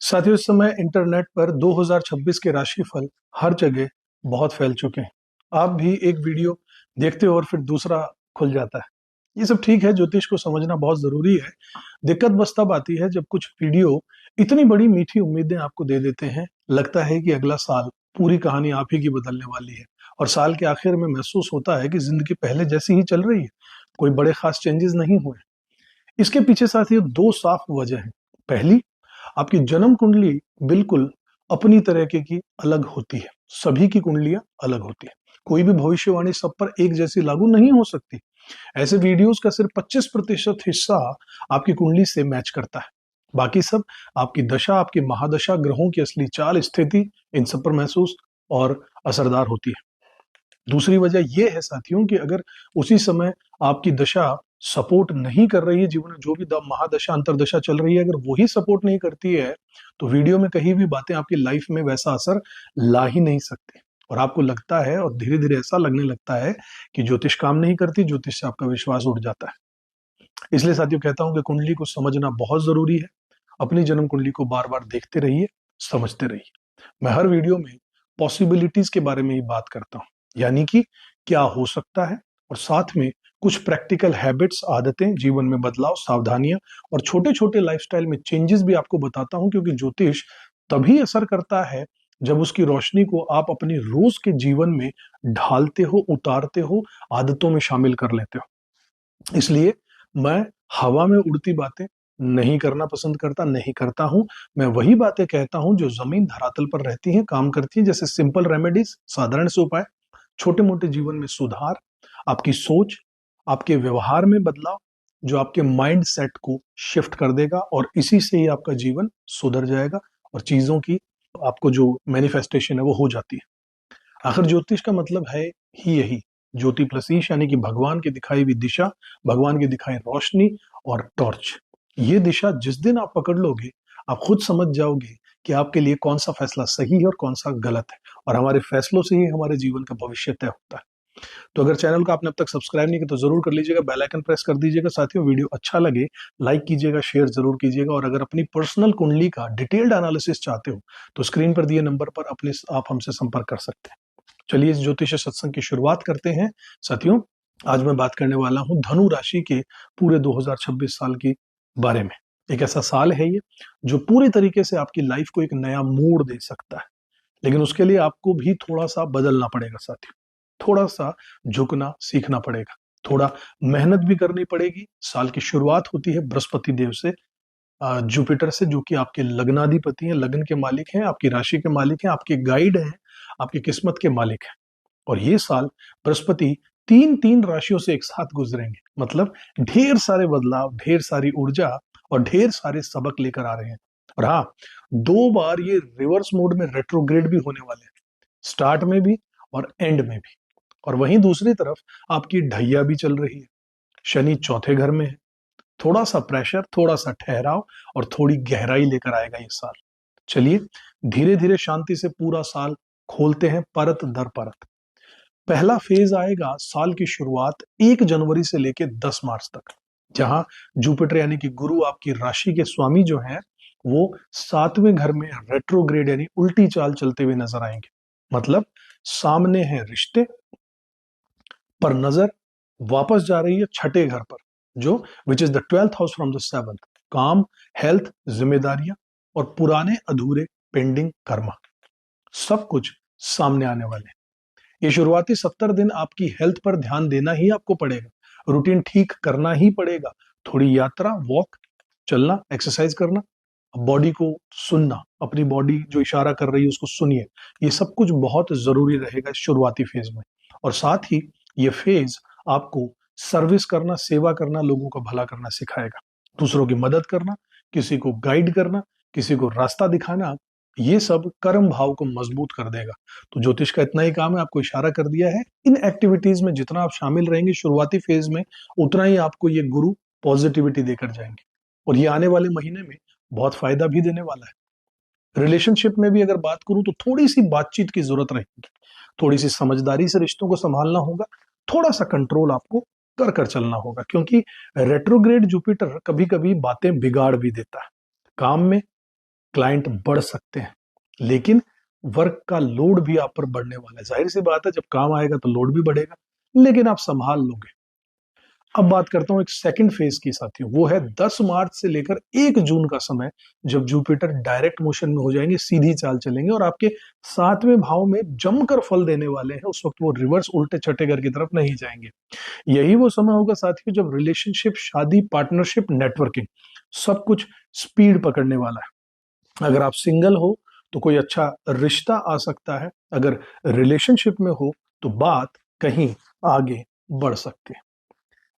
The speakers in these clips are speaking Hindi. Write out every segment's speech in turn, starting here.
साथियों, इस समय इंटरनेट पर 2026 के राशिफल हर जगह बहुत फैल चुके हैं। आप भी एक वीडियो देखते हो और फिर दूसरा खुल जाता है। ये सब ठीक है, ज्योतिष को समझना बहुत जरूरी है। दिक्कत बस तब आती है जब कुछ वीडियो इतनी बड़ी मीठी उम्मीदें आपको दे देते हैं। लगता है कि अगला साल पूरी कहानी आप ही की बदलने वाली है, और साल के आखिर में महसूस होता है कि जिंदगी पहले जैसी ही चल रही है, कोई बड़े खास चेंजेस नहीं हुए। इसके पीछे साथियों दो साफ वजह हैं। पहली, आपकी जन्म कुंडली बिल्कुल अपनी तरीके की अलग होती है। सभी की कुंडलियां अलग होती है। कोई भी भविष्यवाणी सब पर एक जैसी लागू नहीं हो सकती। ऐसे वीडियोस का सिर्फ 25% हिस्सा आपकी कुंडली से मैच करता है। बाकी सब आपकी दशा, आपकी महादशा, ग्रहों की असली चाल, स्थिति, इन सब पर महसूस और असरदार होती है। दूसरी वजह यह है साथियों कि अगर उसी समय आपकी दशा सपोर्ट नहीं कर रही है, जीवन में जो भी महादशा अंतरदशा चल रही है, अगर वही सपोर्ट नहीं करती है, तो वीडियो में कहीं भी बातें आपकी लाइफ में वैसा असर ला ही नहीं सकती। और आपको लगता है, और धीरे धीरे ऐसा लगने लगता है कि ज्योतिष काम नहीं करती, ज्योतिष से आपका विश्वास उठ जाता है। इसलिए साथियों कहता हूं कि कुंडली को समझना बहुत जरूरी है। अपनी जन्म कुंडली को बार बार देखते रहिए, समझते रहिए। मैं हर वीडियो में पॉसिबिलिटीज के बारे में ही बात करता हूं, यानी कि क्या हो सकता है, और साथ में कुछ प्रैक्टिकल हैबिट्स, आदतें, जीवन में बदलाव, सावधानियां और छोटे छोटे लाइफस्टाइल में चेंजेस भी आपको बताता हूं। क्योंकि ज्योतिष तभी असर करता है जब उसकी रोशनी को आप अपने रोज के जीवन में ढालते हो, उतारते हो, आदतों में शामिल कर लेते हो। इसलिए मैं हवा में उड़ती बातें नहीं करना पसंद करता, नहीं करता हूं। मैं वही बातें कहता हूं जो जमीन धरातल पर रहती हैं, काम करती हैं। जैसे सिंपल रेमेडीज, साधारण से उपाय, छोटे मोटे जीवन में सुधार, आपकी सोच, आपके व्यवहार में बदलाव, जो आपके माइंड सेट को शिफ्ट कर देगा, और इसी से ही आपका जीवन सुधर जाएगा और चीजों की आपको जो मैनिफेस्टेशन है वो हो जाती है। आखिर ज्योतिष का मतलब है ही यही, ज्योति प्लस ईश, यानी कि भगवान की दिखाई हुई दिशा, भगवान की दिखाई रोशनी और टॉर्च। ये दिशा जिस दिन आप पकड़ लोगे, आप खुद समझ जाओगे कि आपके लिए कौन सा फैसला सही है और कौन सा गलत है। और हमारे फैसलों से ही हमारे जीवन का भविष्य तय होता है। तो अगर चैनल को आपने अब तक सब्सक्राइब नहीं किया तो जरूर कर लीजिएगा, बेल आइकन प्रेस कर दीजिएगा। साथियों, वीडियो अच्छा लगे लाइक कीजिएगा, शेयर जरूर कीजिएगा। और अगर अपनी पर्सनल कुंडली का डिटेल्ड एनालिसिस चाहते हो तो स्क्रीन पर दिए नंबर पर आप हमसे संपर्क कर सकते हैं। चलिए इस ज्योतिष सत्संग की शुरुआत करते हैं। साथियों, आज मैं बात करने वाला हूं धनु राशि के पूरे 2026 साल के बारे में। एक ऐसा साल है ये जो पूरी तरीके से आपकी लाइफ को एक नया मोड़ दे सकता है। लेकिन उसके लिए आपको भी थोड़ा सा बदलना पड़ेगा साथियों। थोड़ा सा झुकना सीखना पड़ेगा, थोड़ा मेहनत भी करनी पड़ेगी। साल की शुरुआत होती है बृहस्पति देव से, जुपिटर से, जो कि आपके लग्नाधिपति हैं, लग्न के मालिक हैं, आपकी राशि के मालिक हैं, आपके गाइड हैं, आपकी किस्मत के मालिक हैं। और ये साल बृहस्पति तीन तीन राशियों से एक साथ गुजरेंगे। मतलब ढेर सारे बदलाव, ढेर सारी ऊर्जा और ढेर सारे सबक लेकर आ रहे हैं। और हाँ, 2 बार ये रिवर्स मोड में रेट्रोग्रेड भी होने वाले हैं, स्टार्ट में भी और एंड में भी। और वहीं दूसरी तरफ आपकी ढैया भी चल रही है। शनि चौथे घर में है। थोड़ा सा प्रेशर, थोड़ा सा ठहराव और थोड़ी गहराई लेकर आएगा ये साल। चलिए धीरे धीरे शांति से पूरा साल खोलते हैं, परत दर परत। पहला फेज आएगा साल की शुरुआत 1 जनवरी से लेकर 10 मार्च तक, जहां जुपिटर यानी कि गुरु, आपकी राशि के स्वामी जो है, वो 7वें घर में रेट्रोग्रेड यानी उल्टी चाल चलते हुए नजर आएंगे। मतलब सामने है रिश्ते, पर नजर वापस जा रही है छठे घर पर, जो which is the 12th house from the 7th। काम, हेल्थ, जिम्मेदारियां और पुराने अधूरे पेंडिंग कर्म, सब कुछ सामने आने वाले हैं। ये शुरुआती 70 दिन आपकी हेल्थ पर ध्यान देना ही आपको पड़ेगा, रूटीन ठीक करना ही पड़ेगा। थोड़ी यात्रा, वॉक, चलना, एक्सरसाइज करना, बॉडी को सुनना, अपनी बॉडी जो इशारा कर रही है उसको सुनिए। ये सब कुछ बहुत जरूरी रहेगा इस शुरुआती फेज में। और साथ ही ये फेज आपको सर्विस करना, सेवा करना, लोगों का भला करना सिखाएगा। दूसरों की मदद करना, किसी को गाइड करना, किसी को रास्ता दिखाना, ये सब कर्म भाव को मजबूत कर देगा। तो ज्योतिष का इतना ही काम है, आपको इशारा कर दिया है। इन एक्टिविटीज में जितना आप शामिल रहेंगे शुरुआती फेज में, उतना ही आपको ये गुरु पॉजिटिविटी देकर जाएंगे। और ये आने वाले महीने में बहुत फायदा भी देने वाला है। रिलेशनशिप में भी अगर बात करूं तो थोड़ी सी बातचीत की जरूरत रहेगी, थोड़ी सी समझदारी से रिश्तों को संभालना होगा, थोड़ा सा कंट्रोल आपको कर कर चलना होगा। क्योंकि रेट्रोग्रेड जुपिटर कभी कभी बातें बिगाड़ भी देता है। काम में क्लाइंट बढ़ सकते हैं, लेकिन वर्क का लोड भी आप पर बढ़ने वाला है। जाहिर सी बात है, जब काम आएगा तो लोड भी बढ़ेगा, लेकिन आप संभाल लोगे। अब बात करता हूं एक सेकंड फेज की साथियों, वो है 10 मार्च से लेकर 1 जून का समय, जब जुपिटर डायरेक्ट मोशन में हो जाएंगे, सीधी चाल चलेंगे और आपके 7वें भाव में जमकर फल देने वाले हैं। उस वक्त वो रिवर्स उल्टे छठे घर की तरफ नहीं जाएंगे। यही वो समय होगा साथियों जब रिलेशनशिप, शादी, पार्टनरशिप, नेटवर्किंग सब कुछ स्पीड पकड़ने वाला है। अगर आप सिंगल हो तो कोई अच्छा रिश्ता आ सकता है, अगर रिलेशनशिप में हो तो बात कहीं आगे बढ़ सकती है।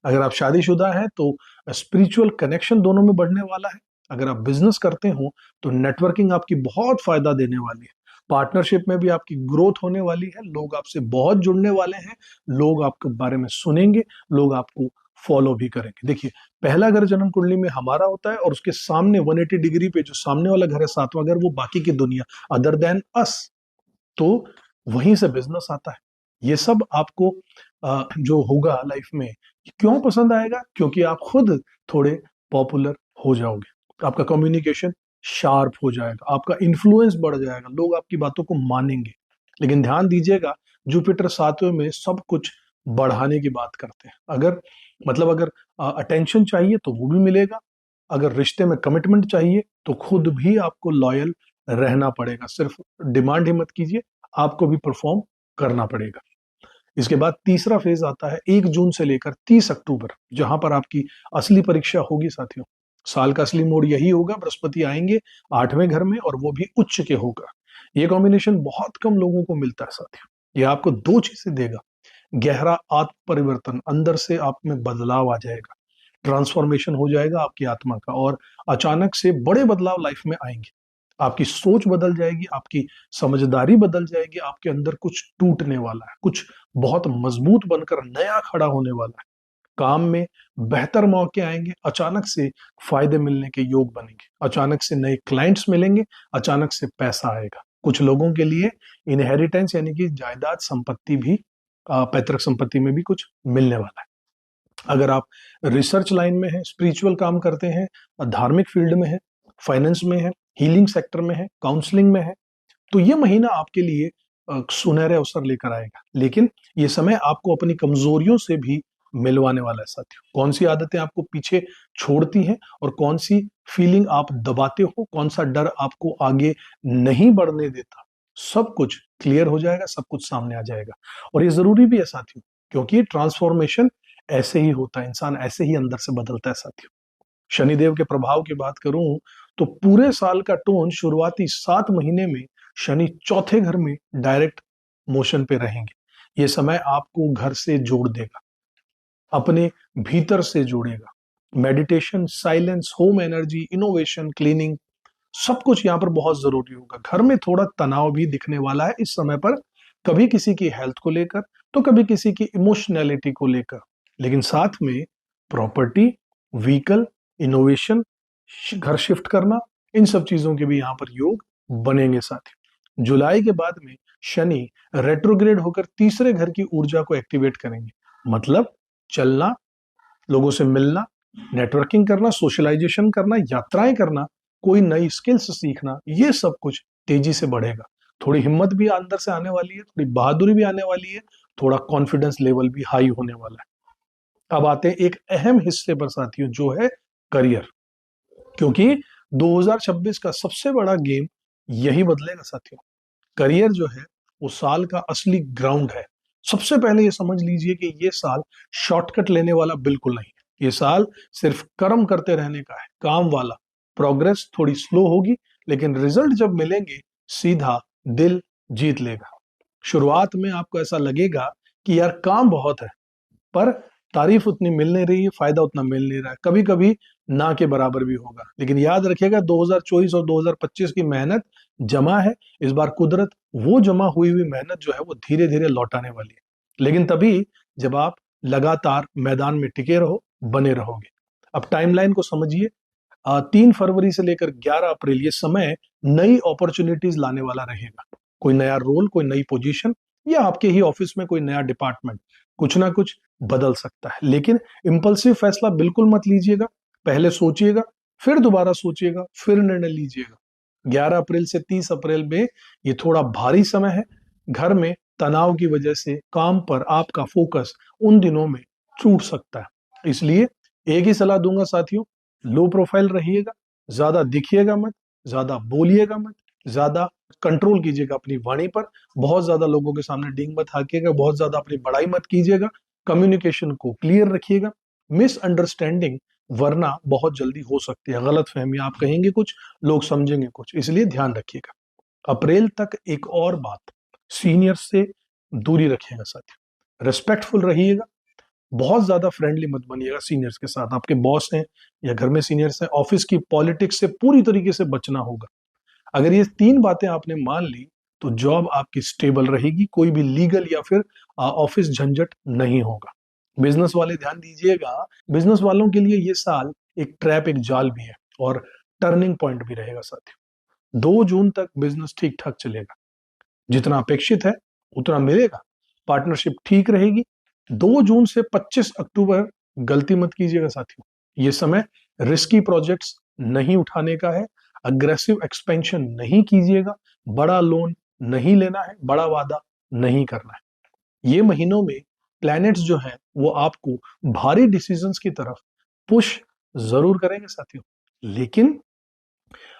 अगर आप शादीशुदा हैं तो स्पिरिचुअल कनेक्शन दोनों में बढ़ने वाला है। अगर आप बिजनेस करते हो तो नेटवर्किंग आपकी बहुत फायदा देने वाली है। पार्टनरशिप में भी आपकी ग्रोथ होने वाली है, लोग आपसे बहुत जुड़ने वाले हैं, लोग आपके बारे में सुनेंगे, लोग आपको फॉलो भी करेंगे। देखिए, पहला घर जन्म कुंडली में हमारा होता है और उसके सामने 180 डिग्री पे जो सामने वाला घर है, 7वां घर, वो बाकी की दुनिया, अदर देन अस। तो वहीं से बिजनेस आता है। ये सब आपको जो होगा लाइफ में क्यों पसंद आएगा? क्योंकि आप खुद थोड़े पॉपुलर हो जाओगे, आपका कम्युनिकेशन शार्प हो जाएगा, आपका इन्फ्लुएंस बढ़ जाएगा, लोग आपकी बातों को मानेंगे। लेकिन ध्यान दीजिएगा, जुपिटर 7वें में सब कुछ बढ़ाने की बात करते हैं। अगर अटेंशन चाहिए तो वो भी मिलेगा, अगर रिश्ते में कमिटमेंट चाहिए तो खुद भी आपको लॉयल रहना पड़ेगा। सिर्फ डिमांड ही मत कीजिए, आपको भी परफॉर्म करना पड़ेगा। इसके बाद तीसरा फेज आता है 1 जून से लेकर 30 अक्टूबर, जहां पर आपकी असली परीक्षा होगी साथियों। साल का असली मोड़ यही होगा, बृहस्पति आएंगे 8वें घर में और वो भी उच्च के होगा। ये कॉम्बिनेशन बहुत कम लोगों को मिलता है साथियों। ये आपको दो चीजें देगा, गहरा आत्म परिवर्तन, अंदर से आप में बदलाव आ जाएगा, ट्रांसफॉर्मेशन हो जाएगा आपकी आत्मा का, और अचानक से बड़े बदलाव लाइफ में आएंगे। आपकी सोच बदल जाएगी, आपकी समझदारी बदल जाएगी, आपके अंदर कुछ टूटने वाला है, कुछ बहुत मजबूत बनकर नया खड़ा होने वाला है। काम में बेहतर मौके आएंगे, अचानक से फायदे मिलने के योग बनेंगे, अचानक से नए क्लाइंट्स मिलेंगे, अचानक से पैसा आएगा। कुछ लोगों के लिए इनहेरिटेंस यानी कि जायदाद संपत्ति भी, पैतृक संपत्ति में भी कुछ मिलने वाला है। अगर आप रिसर्च लाइन में हैं, स्पिरिचुअल काम करते हैं, धार्मिक फील्ड में है, फाइनेंस में है, हीलिंग सेक्टर में है, काउंसलिंग में है, तो ये महीना आपके लिए सुनहरे अवसर लेकर आएगा। लेकिन ये समय आपको अपनी कमजोरियों से भी मिलवाने वाला है साथियों। कौन सी आदतें आपको पीछे छोड़ती हैं और कौन सी फीलिंग आप दबाते हो, कौन सा डर आपको आगे नहीं बढ़ने देता, सब कुछ क्लियर हो जाएगा, सब कुछ सामने आ जाएगा। और ये जरूरी भी है साथियों, क्योंकि ट्रांसफॉर्मेशन ऐसे ही होता है, इंसान ऐसे ही अंदर से बदलता है साथियों। शनिदेव के प्रभाव की बात करूं तो पूरे साल का टोन शुरुआती 7 महीने में शनि चौथे घर में डायरेक्ट मोशन पे रहेंगे। ये समय आपको घर से जोड़ देगा, अपने भीतर से जोड़ेगा। Meditation, silence, home energy, innovation, cleaning, सब कुछ यहाँ पर बहुत जरूरी होगा। घर में थोड़ा तनाव भी दिखने वाला है इस समय पर, कभी किसी की हेल्थ को लेकर तो कभी किसी की इमोशनैलिटी को लेकर। लेकिन साथ में प्रॉपर्टी, व्हीकल, इनोवेशन, घर शिफ्ट करना, इन सब चीजों के भी यहाँ पर योग बनेंगे साथी। जुलाई के बाद में शनि रेट्रोग्रेड होकर तीसरे घर की ऊर्जा को एक्टिवेट करेंगे। मतलब चलना, लोगों से मिलना, नेटवर्किंग करना, सोशलाइजेशन करना, यात्राएं करना, कोई नई स्किल्स सीखना, ये सब कुछ तेजी से बढ़ेगा। थोड़ी हिम्मत भी अंदर से आने वाली है, थोड़ी बहादुरी भी आने वाली है, थोड़ा कॉन्फिडेंस लेवल भी हाई होने वाला है। अब आते हैं एक अहम हिस्से पर साथियों, जो है करियर। क्योंकि 2026 का सबसे बड़ा गेम यही बदलेगा साथियों। करियर जो है वो साल का असली ग्राउंड है। सबसे पहले ये समझ लीजिए कि ये साल शॉर्टकट लेने वाला बिल्कुल नहीं है। ये साल सिर्फ कर्म करते रहने का है, काम वाला। प्रोग्रेस थोड़ी स्लो होगी, लेकिन रिजल्ट जब मिलेंगे सीधा दिल जीत लेगा। शुरुआत में आपको ऐसा लगेगा कि यार काम बहुत है, पर तारीफ उतनी मिल नहीं रही है, फायदा उतना मिल नहीं रहा है, कभी कभी ना के बराबर भी होगा। लेकिन याद रखिएगा, 2024 और 2025 की मेहनत जमा है। इस बार कुदरत वो जमा हुई हुई मेहनत जो है वो धीरे धीरे लौटाने वाली है, लेकिन तभी जब आप लगातार मैदान में टिके रहो, बने रहोगे। अब टाइमलाइन को समझिए। 3 फरवरी से लेकर 11 अप्रैल ये समय नई अपॉर्चुनिटीज लाने वाला रहेगा। कोई नया रोल, कोई नई पोजीशन, या आपके ही ऑफिस में कोई नया डिपार्टमेंट, कुछ ना कुछ बदल सकता है। लेकिन इंपल्सिव फैसला बिल्कुल मत लीजिएगा। पहले सोचिएगा, फिर दोबारा सोचिएगा, फिर निर्णय लीजिएगा। 11 अप्रैल से 30 अप्रैल में ये थोड़ा भारी समय है। घर में तनाव की वजह से काम पर आपका फोकस उन दिनों में छूट सकता है। इसलिए एक ही सलाह दूंगा साथियों, लो प्रोफाइल रहिएगा, ज्यादा दिखिएगा मत, ज्यादा बोलिएगा मत, ज्यादा कंट्रोल कीजिएगा अपनी वाणी पर, बहुत ज्यादा लोगों के सामने डींग मत हाकिएगा, बहुत ज्यादा अपनी बड़ाई मत कीजिएगा, कम्युनिकेशन को क्लियर रखिएगा। मिसअंडरस्टैंडिंग वरना बहुत जल्दी हो सकती है, गलत फहमी, आप कहेंगे कुछ, लोग समझेंगे कुछ, इसलिए ध्यान रखिएगा। अप्रैल तक एक और बात, सीनियर से दूरी रखिएगा साथियों, रिस्पेक्टफुल रहिएगा, बहुत ज्यादा फ्रेंडली मत बनिएगा सीनियर्स के साथ। आपके बॉस हैं या घर में सीनियर्स हैं, ऑफिस की पॉलिटिक्स से पूरी तरीके से बचना होगा। अगर ये 3 बातें आपने मान ली तो जॉब आपकी स्टेबल रहेगी, कोई भी लीगल या फिर ऑफिस झंझट नहीं होगा। बिजनेस वाले ध्यान दीजिएगा, बिजनेस वालों के लिए ये साल एक ट्रैप, एक जाल भी है और टर्निंग पॉइंट भी रहेगा साथियों। 2 जून तक बिजनेस ठीक ठाक चलेगा, जितना अपेक्षित है उतना मिलेगा, पार्टनरशिप ठीक रहेगी। 2 जून से 25 अक्टूबर गलती मत कीजिएगा साथियों, ये समय रिस्की प्रोजेक्ट्स नहीं उठाने का है, अग्रेसिव एक्सपेंशन नहीं कीजिएगा, बड़ा लोन नहीं लेना है, बड़ा वादा नहीं करना है। ये महीनों में प्लैनेट्स जो हैं वो आपको भारी डिसीजंस की तरफ पुश जरूर करेंगे साथियों, लेकिन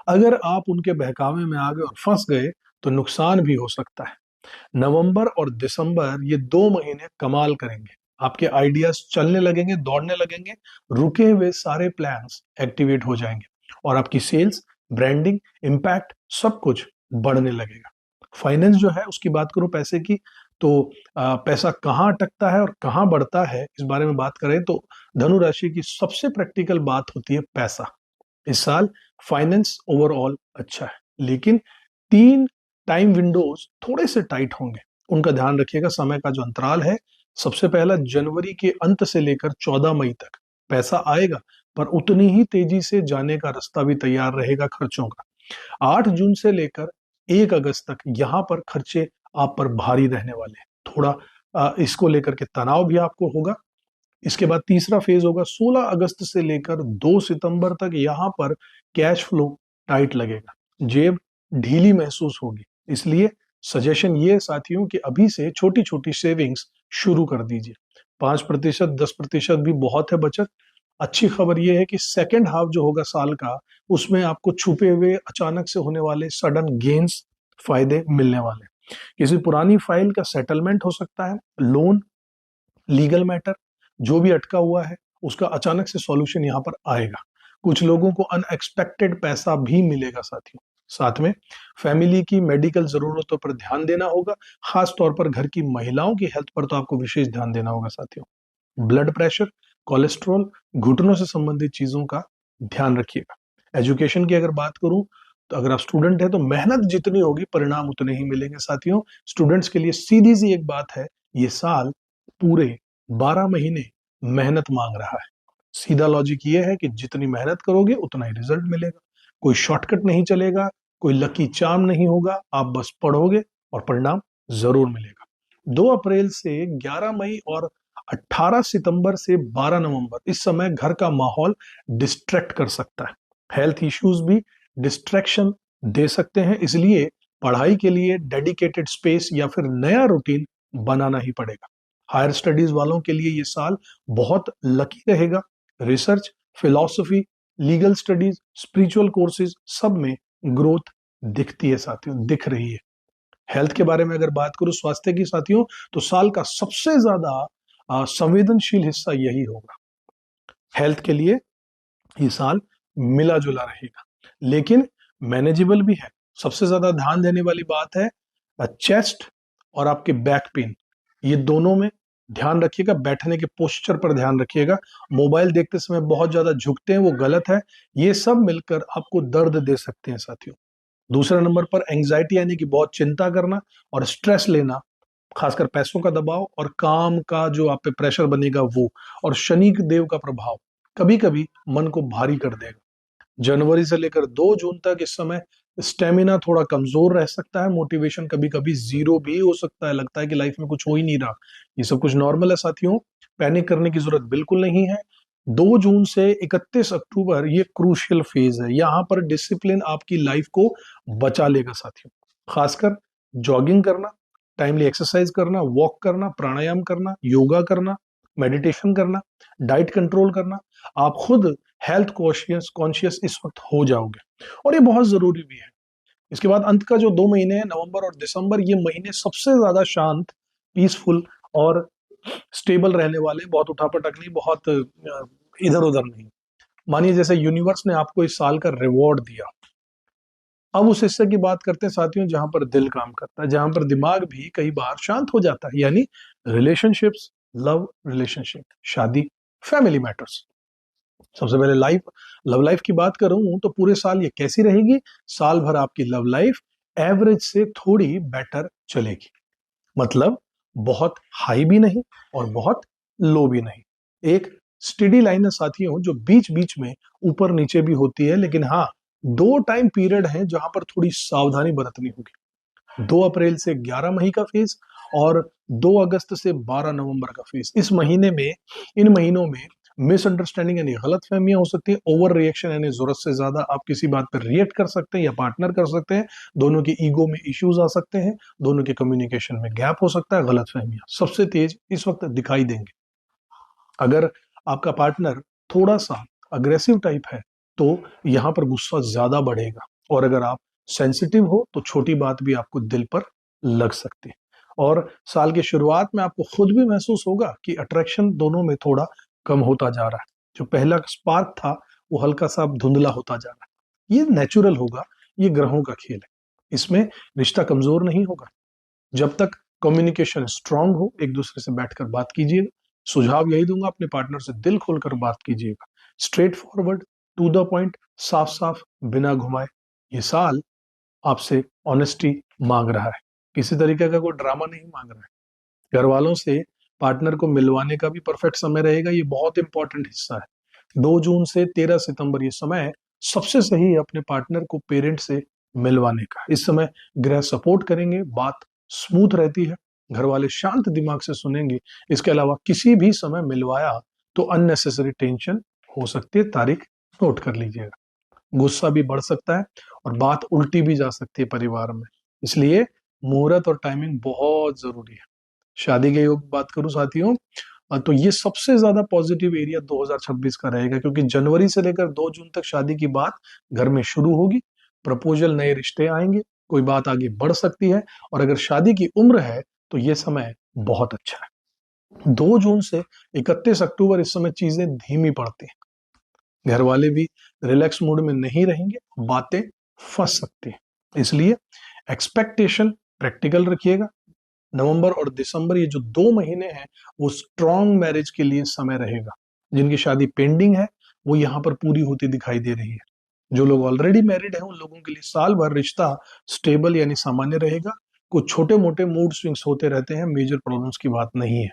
अगर आप उनके बहकावे में आ गए और फंस गए तो नुकसान भी हो सकता है। नवंबर और दिसंबर ये 2 महीने कमाल करेंगे, आपके आइडियाज चलने लगेंगे, दौड़ने लगेंगे, रुके हुए सारे प्लान्स एक्टिवेट हो जाएंगे और आपकी सेल्स, ब्रांडिंग, इम्पैक्ट सब कुछ बढ़ने लगेगा। फाइनेंस जो है उसकी बात करूं, पैसे की, तो पैसा कहाँ अटकता है और कहाँ बढ़ता है इस बारे में बात करें तो धनु राशि की सबसे प्रैक्टिकल बात होती है पैसा। इस साल फाइनेंस ओवरऑल अच्छा है, लेकिन 3 टाइम विंडोज थोड़े से टाइट होंगे, उनका ध्यान रखिएगा। समय का जो अंतराल है, सबसे पहला जनवरी के अंत से लेकर 14 मई तक पैसा आएगा, पर उतनी ही तेजी से जाने का रास्ता भी तैयार रहेगा खर्चों का। 8 जून से लेकर 1 अगस्त तक यहाँ पर खर्चे आप पर भारी रहने वाले हैं, थोड़ा इसको लेकर के तनाव भी आपको होगा। इसके बाद तीसरा फेज होगा 16 अगस्त से लेकर 2 सितंबर तक, यहाँ पर कैश फ्लो टाइट लगेगा, जेब ढीली महसूस होगी। इसलिए सजेशन ये साथियों कि अभी से छोटी छोटी सेविंग्स शुरू कर दीजिए। 5%, 10% भी बहुत है बचत। अच्छी खबर यह है कि सेकेंड हाफ जो होगा साल का, उसमें आपको छुपे हुए अचानक से होने वाले सडन गेन्स, फायदे मिलने वाले। किसी पुरानी फाइल का सेटलमेंट हो सकता है, लोन, लीगल मैटर, जो भी अटका हुआ है उसका अचानक से सॉल्यूशन यहाँ पर आएगा। कुछ लोगों को अनएक्सपेक्टेड पैसा भी मिलेगा साथियों। साथ में फैमिली की मेडिकल जरूरतों पर ध्यान देना होगा, खास तौर पर घर की महिलाओं की हेल्थ पर तो आपको विशेष ध्यान देना होगा साथियों। ब्लड प्रेशर, कोलेस्ट्रॉल, घुटनों से संबंधित चीजों का ध्यान रखिएगा। एजुकेशन की अगर बात करूं तो अगर आप स्टूडेंट है तो मेहनत जितनी होगी परिणाम उतने ही मिलेंगे साथियों। स्टूडेंट्स के लिए सीधी सी एक बात है, ये साल पूरे 12 महीने मेहनत मांग रहा है। सीधा लॉजिक ये है कि जितनी मेहनत करोगे उतना ही रिजल्ट मिलेगा, कोई शॉर्टकट नहीं चलेगा, कोई लकी चार्म नहीं होगा, आप बस पढ़ोगे और परिणाम जरूर मिलेगा। 2 अप्रैल से 11 मई और 18 सितंबर से 12 नवंबर, इस समय घर का माहौल डिस्ट्रैक्ट कर सकता है, हेल्थ इश्यूज भी डिस्ट्रैक्शन दे सकते हैं, इसलिए पढ़ाई के लिए डेडिकेटेड स्पेस या फिर नया रूटीन बनाना ही पड़ेगा। हायर स्टडीज वालों के लिए ये साल बहुत लकी रहेगा। Research, philosophy, legal studies, spiritual courses सब में ग्रोथ दिखती है साथियों, दिख रही है। हेल्थ के बारे में अगर बात करूं, स्वास्थ्य की साथियों, तो साल का सबसे ज्यादा संवेदनशील हिस्सा यही होगा। हेल्थ के लिए ये साल मिला जुला रहेगा, लेकिन मैनेजेबल भी है। सबसे ज्यादा ध्यान देने वाली बात है चेस्ट और आपके बैक पेन, ये दोनों में ध्यान रखिएगा। बैठने के पोस्चर पर ध्यान रखिएगा, मोबाइल देखते समय बहुत ज्यादा झुकते हैं, वो गलत है, ये सब मिलकर आपको दर्द दे सकते हैं साथियों। दूसरे नंबर पर एंग्जाइटी यानी कि बहुत चिंता करना और स्ट्रेस लेना, खासकर पैसों का दबाव और काम का जो आप पे प्रेशर बनेगा वो, और शनि देव का प्रभाव कभी कभी मन को भारी कर देगा। जनवरी से लेकर 2 जून तक इस समय स्टेमिना थोड़ा कमजोर रह सकता है, मोटिवेशन कभी कभी जीरो भी हो सकता है, लगता है कि लाइफ में कुछ हो ही नहीं रहा। ये सब कुछ नॉर्मल है साथियों, पैनिक करने की जरूरत बिल्कुल नहीं है। 2 जून से 31 अक्टूबर ये क्रूशियल फेज है। यहाँ पर डिसिप्लिन आपकी लाइफ को बचा लेगा साथियों। खासकर जॉगिंग करना, टाइमली एक्सरसाइज करना, वॉक करना, प्राणायाम करना, योगा करना, मेडिटेशन करना, डाइट कंट्रोल करना, आप खुद हेल्थ कॉन्शियस कॉन्शियस इस वक्त हो जाओगे और ये बहुत जरूरी भी है। इसके बाद अंत का जो 2 महीने हैं, नवंबर और दिसंबर, ये महीने सबसे ज्यादा शांत, पीसफुल और स्टेबल रहने वाले, बहुत उठापटक नहीं, बहुत इधर उधर नहीं। मानिए जैसे यूनिवर्स ने आपको इस साल का रिवॉर्ड दिया। अब उस हिस्से की बात करते हैं साथियों जहां पर दिल काम करता है, जहां पर दिमाग भी कई बार शांत हो जाता है, यानी रिलेशनशिप्स, लव रिलेशनशिप, शादी, फैमिली मैटर्स। सबसे पहले लव लाइफ की बात करूं तो पूरे साल ये कैसी रहेगी? साल भर आपकी लव लाइफ एवरेज से थोड़ी बेटर चलेगी। मतलब बहुत हाई भी नहीं और बहुत लो भी नहीं। एक स्टेडी लाइन है साथियों, जो बीच बीच में ऊपर नीचे भी होती है, लेकिन हाँ, 2 टाइम पीरियड है जहां पर थोड़ी सावधानी बरतनी होगी। 2 अप्रैल से 11 मई का फेज और 2 अगस्त से 12 नवंबर का फेज। इस महीने में, इन महीनों में मिसअंडरस्टैंडिंग यानी गलत फहमियां हो सकती है, ओवर रिएक्शन यानी जरूरत से ज्यादा आप किसी बात पर रिएक्ट कर सकते हैं या पार्टनर कर सकते हैं, दोनों की ईगो में इश्यूज आ सकते हैं, दोनों के कम्युनिकेशन में गैप हो सकता है, गलत फहमियां सबसे तेज इस वक्त दिखाई देंगे। अगर आपका पार्टनर थोड़ा सा अग्रेसिव टाइप है तो यहां पर गुस्सा ज्यादा बढ़ेगा, और अगर आप सेंसिटिव हो तो छोटी बात भी आपको दिल पर लग सकती है। और साल की शुरुआत में आपको खुद भी महसूस होगा कि अट्रैक्शन दोनों में थोड़ा कम होता जा रहा है। जो पहला स्पार्क था वो हल्का सा अब धुंधला होता जा रहा है। ये नेचुरल होगा, ये ग्रहों का खेल है। इसमें रिश्ता कमजोर नहीं होगा। जब तक कम्युनिकेशन स्ट्रांग हो, एक दूसरे से बैठकर बात कीजिएगा। सुझाव यही दूंगा, अपने पार्टनर से दिल खोलकर बात कीजिएगा। Straightforward, to the point, साफ साफ, बिना घुमाए। ये साल आपसे ऑनेस्टी मांग रहा है, किसी तरीके का कोई ड्रामा नहीं मांग रहा है। घर वालों से पार्टनर को मिलवाने का भी परफेक्ट समय रहेगा, ये बहुत इंपॉर्टेंट हिस्सा है। 2 जून से 13 सितंबर ये समय सबसे सही है अपने पार्टनर को पेरेंट से मिलवाने का। इस समय ग्रह सपोर्ट करेंगे, बात स्मूथ रहती है, घर वाले शांत दिमाग से सुनेंगे। इसके अलावा किसी भी समय मिलवाया तो अननेसेसरी टेंशन हो सकती है, तारीख नोट कर लीजिएगा। गुस्सा भी बढ़ सकता है और बात उल्टी भी जा सकती है परिवार में, इसलिए मुहूर्त और टाइमिंग बहुत जरूरी है। शादी के योग बात करूं साथियों, तो ये सबसे ज्यादा पॉजिटिव एरिया 2026 का रहेगा, क्योंकि जनवरी से लेकर 2 जून तक शादी की बात घर में शुरू होगी। प्रपोजल, नए रिश्ते आएंगे, कोई बात आगे बढ़ सकती है, और अगर शादी की उम्र है तो ये समय बहुत अच्छा है। 2 जून से 31 अक्टूबर इस समय चीजें धीमी पड़ती हैं, घर वाले भी रिलैक्स मूड में नहीं रहेंगे, बातें फंस सकती हैं, इसलिए एक्सपेक्टेशन प्रैक्टिकल रखिएगा। नवंबर और दिसंबर ये जो 2 महीने हैं वो स्ट्रॉन्ग मैरिज के लिए समय रहेगा। जिनकी शादी पेंडिंग है वो यहाँ पर पूरी होती दिखाई दे रही है। जो लोग ऑलरेडी मैरिड हैं उन लोगों के लिए साल भर रिश्ता स्टेबल यानी सामान्य रहेगा। कुछ छोटे मोटे मूड स्विंग्स होते रहते हैं, मेजर प्रॉब्लम्स की बात नहीं है।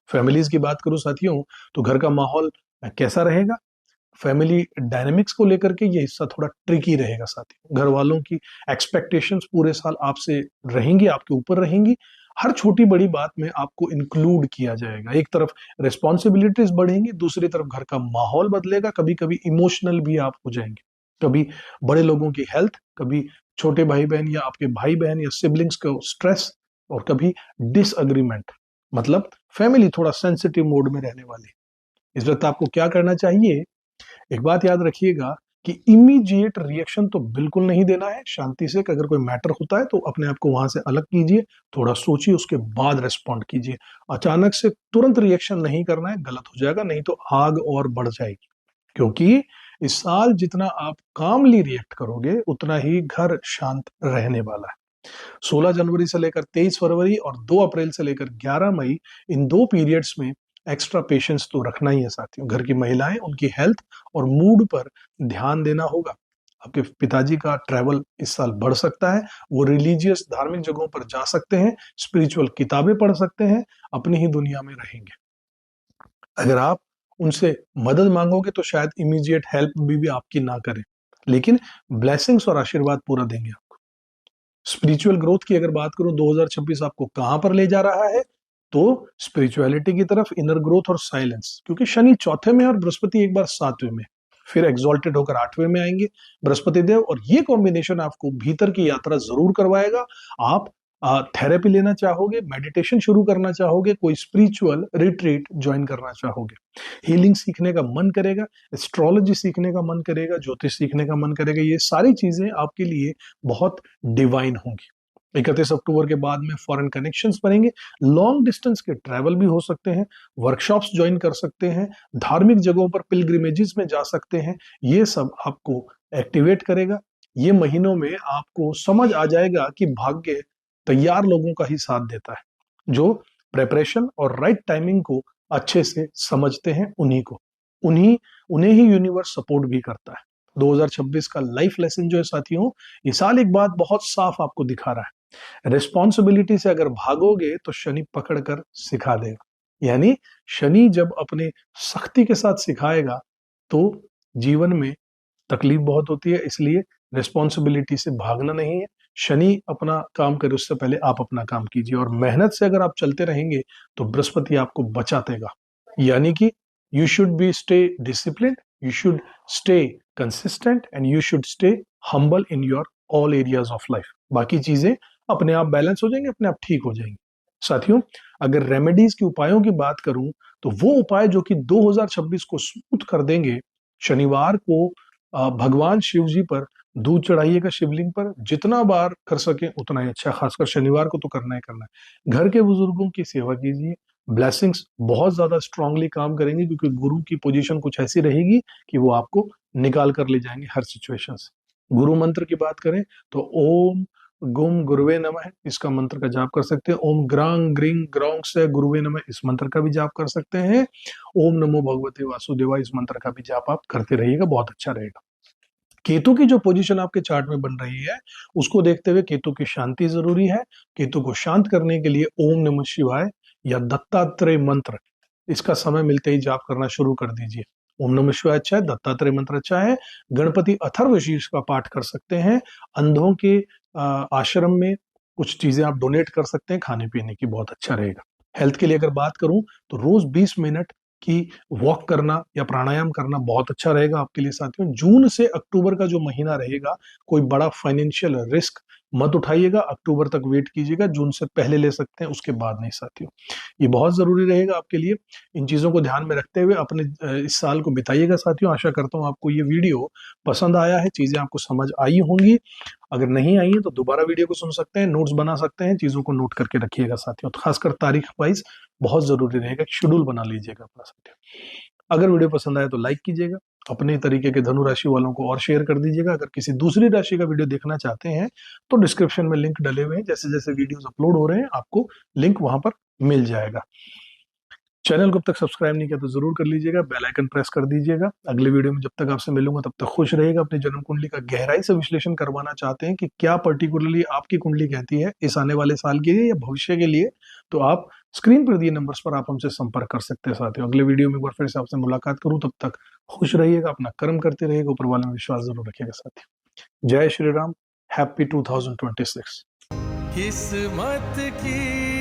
फैमिलीज की बात करूं साथियों, तो घर का माहौल कैसा रहेगा? फैमिली डायनेमिक्स को लेकर के ये हिस्सा थोड़ा ट्रिकी रहेगा साथियों। घर वालों की एक्सपेक्टेशंस पूरे साल आपसे रहेंगी, आपके ऊपर रहेंगी। हर छोटी बड़ी बात में आपको इंक्लूड किया जाएगा। एक तरफ रिस्पॉन्सिबिलिटीज बढ़ेंगी, दूसरी तरफ घर का माहौल बदलेगा। कभी कभी इमोशनल भी आप हो जाएंगे, कभी बड़े लोगों की हेल्थ, कभी छोटे भाई बहन या आपके भाई बहन या सिबलिंग्स को स्ट्रेस, और कभी डिसअग्रीमेंट। मतलब फैमिली थोड़ा सेंसिटिव मोड में रहने वाली। इस वक्त आपको क्या करना चाहिए? एक बात याद रखिएगा कि इमीडिएट रिएक्शन तो बिल्कुल नहीं देना है। शांति से अगर कोई मैटर होता है तो अपने आप को वहां से अलग कीजिए, थोड़ा सोचिए, उसके बाद रिस्पॉन्ड कीजिए। अचानक से तुरंत रिएक्शन नहीं करना है, गलत हो जाएगा, नहीं तो आग और बढ़ जाएगी। क्योंकि इस साल जितना आप कामली रिएक्ट करोगे उतना ही घर शांत रहने वाला है। 16 जनवरी से लेकर 23 फरवरी और 2 अप्रैल से लेकर 11 मई, इन 2 पीरियड्स में एक्स्ट्रा पेशेंस तो रखना ही है साथियों। घर की महिलाएं, उनकी हेल्थ और मूड पर ध्यान देना होगा। आपके पिताजी का ट्रैवल इस साल बढ़ सकता है, वो रिलीजियस धार्मिक जगहों पर जा सकते हैं, स्पिरिचुअल किताबें पढ़ सकते हैं, अपनी ही दुनिया में रहेंगे। अगर आप उनसे मदद मांगोगे तो शायद इमीडिएट हेल्प भी आपकी ना करें, लेकिन ब्लेसिंग्स और आशीर्वाद पूरा देंगे आपको। स्पिरिचुअल ग्रोथ की अगर बात करूं, 2026 आपको कहां पर ले जा रहा है? तो स्पिरिचुअलिटी की तरफ, इनर ग्रोथ और साइलेंस, क्योंकि शनि चौथे में और बृहस्पति एक बार सातवें में, फिर एग्जॉल्टेड होकर आठवें में आएंगे बृहस्पति देव, और ये कॉम्बिनेशन आपको भीतर की यात्रा जरूर करवाएगा। आप थेरेपी लेना चाहोगे, मेडिटेशन शुरू करना चाहोगे, कोई स्पिरिचुअल रिट्रीट ज्वाइन करना चाहोगे, हीलिंग सीखने का मन करेगा, एस्ट्रोलॉजी सीखने का मन करेगा, ज्योतिष सीखने का मन करेगा, ये सारी चीजें आपके लिए बहुत डिवाइन होंगी। 31 अक्टूबर के बाद में फॉरेन कनेक्शंस बनेंगे, लॉन्ग डिस्टेंस के ट्रैवल भी हो सकते हैं, वर्कशॉप्स ज्वाइन कर सकते हैं, धार्मिक जगहों पर पिलग्रिमेजेस में जा सकते हैं। ये सब आपको एक्टिवेट करेगा। ये महीनों में आपको समझ आ जाएगा कि भाग्य तैयार लोगों का ही साथ देता है, जो प्रेपरेशन और राइट टाइमिंग को अच्छे से समझते हैं, उन्हें ही यूनिवर्स सपोर्ट भी करता है। 2026 का लाइफ लेसन जो है साथियों, ये साल एक बात बहुत साफ आपको दिखा रहा है, रिस्पॉन्सिबिलिटी से अगर भागोगे तो शनि पकड़कर सिखा देगा। यानी शनि जब अपने सख्ती के साथ सिखाएगा तो जीवन में तकलीफ बहुत होती है, इसलिए रिस्पॉन्सिबिलिटी से भागना नहीं है। शनि अपना काम करे उससे पहले आप अपना काम कीजिए, और मेहनत से अगर आप चलते रहेंगे तो बृहस्पति आपको बचा देगा। यानी कि you should be stay discipline, you should stay consistent and you should stay humble in your all areas of life. बाकी चीजें अपने आप बैलेंस हो जाएंगे, अपने आप ठीक हो जाएंगे। साथियों, अगर रेमेडीज के उपायों की बात करूं तो वो उपाय जो कि 2026 को स्मूथ कर देंगे, शनिवार को भगवान शिव जी पर दूध चढ़ाइएगा, शिवलिंग पर जितना बार कर सके उतना ही अच्छा, खासकर शनिवार को तो करना ही करना है। घर के बुजुर्गों की सेवा कीजिए, ब्लेसिंग्स बहुत ज्यादा स्ट्रांगली काम करेंगे, क्योंकि गुरु की पोजीशन कुछ ऐसी रहेगी कि वो आपको निकाल कर ले जाएंगे हर सिचुएशन से। गुरु मंत्र की बात करें तो ओम गुम गुरुवे नमः, इसका मंत्र का जाप कर सकते हैं। ओम ग्रांग ग्रिंग ग्रौंग से गुरुवे नमः, इस मंत्र का भी जाप कर सकते हैं। ओम नमो भगवते वासुदेवा, इस मंत्र का भी जाप आप करते रहिएगा, बहुत अच्छा रहेगा। केतु की जो पोजीशन आपके चार्ट में बन रही है, उसको देखते हुए केतु की शांति जरूरी है। केतु को शांत करने के लिए ओम नमः शिवाय या दत्तात्रेय मंत्र, इसका समय मिलते ही जाप करना शुरू कर दीजिए। ओम नमः शिवाय अच्छा है, दत्तात्रेय मंत्र अच्छा है, गणपति अथर्वशीर्ष का पाठ कर सकते हैं। अंधों के आश्रम में कुछ चीजें आप डोनेट कर सकते हैं खाने पीने की, बहुत अच्छा रहेगा। हेल्थ के लिए अगर बात करूं तो रोज 20 मिनट की वॉक करना या प्राणायाम करना बहुत अच्छा रहेगा आपके लिए साथियों। जून से अक्टूबर का जो महीना रहेगा, कोई बड़ा फाइनेंशियल रिस्क मत उठाइएगा, अक्टूबर तक वेट कीजिएगा, जून से पहले ले सकते हैं, उसके बाद नहीं साथियों। ये बहुत जरूरी रहेगा आपके लिए। इन चीजों को ध्यान में रखते हुए अपने इस साल को बिताइएगा साथियों। आशा करता हूँ आपको ये वीडियो पसंद आया है, चीजें आपको समझ आई होंगी। अगर नहीं आई है तो दोबारा वीडियो को सुन सकते हैं, नोट्स बना सकते हैं, चीजों को नोट करके रखिएगा साथियों। तो खासकर तारीख वाइज बहुत जरूरी रहेगा, शेड्यूल बना लीजिएगा अपना साथियों। अगर वीडियो पसंद आए तो लाइक कीजिएगा, अपने तरीके के धनु राशि वालों को और शेयर कर दीजिएगा। अगर किसी दूसरी राशि का वीडियो देखना चाहते हैं तो डिस्क्रिप्शन में लिंक डले हुए हैं, जैसे जैसे वीडियोस अपलोड हो रहे हैं आपको लिंक वहां पर मिल जाएगा। चैनल को अब तक सब्सक्राइब नहीं किया तो जरूर कर लीजिएगा, बेल आइकन प्रेस कर दीजिएगा। अगले वीडियो में जब तक आपसे मिलूंगा तब तक खुश रहिएगा। अपनी जन्म कुंडली का गहराई से विश्लेषण करवाना चाहते हैं कि क्या पर्टिकुलरली आपकी कुंडली कहती है इस आने वाले साल के लिए या भविष्य के लिए, तो आप स्क्रीन पर दिए नंबर्स पर आप हमसे संपर्क कर सकते हैं साथियों। अगले वीडियो में एक बार फिर से आपसे मुलाकात करूं, तब तक खुश रहिएगा, अपना कर्म करते रहिएगा, ऊपर वाले में विश्वास जरूर रखिएगा साथियों। जय श्री राम, हैप्पी 2026। किस्मत की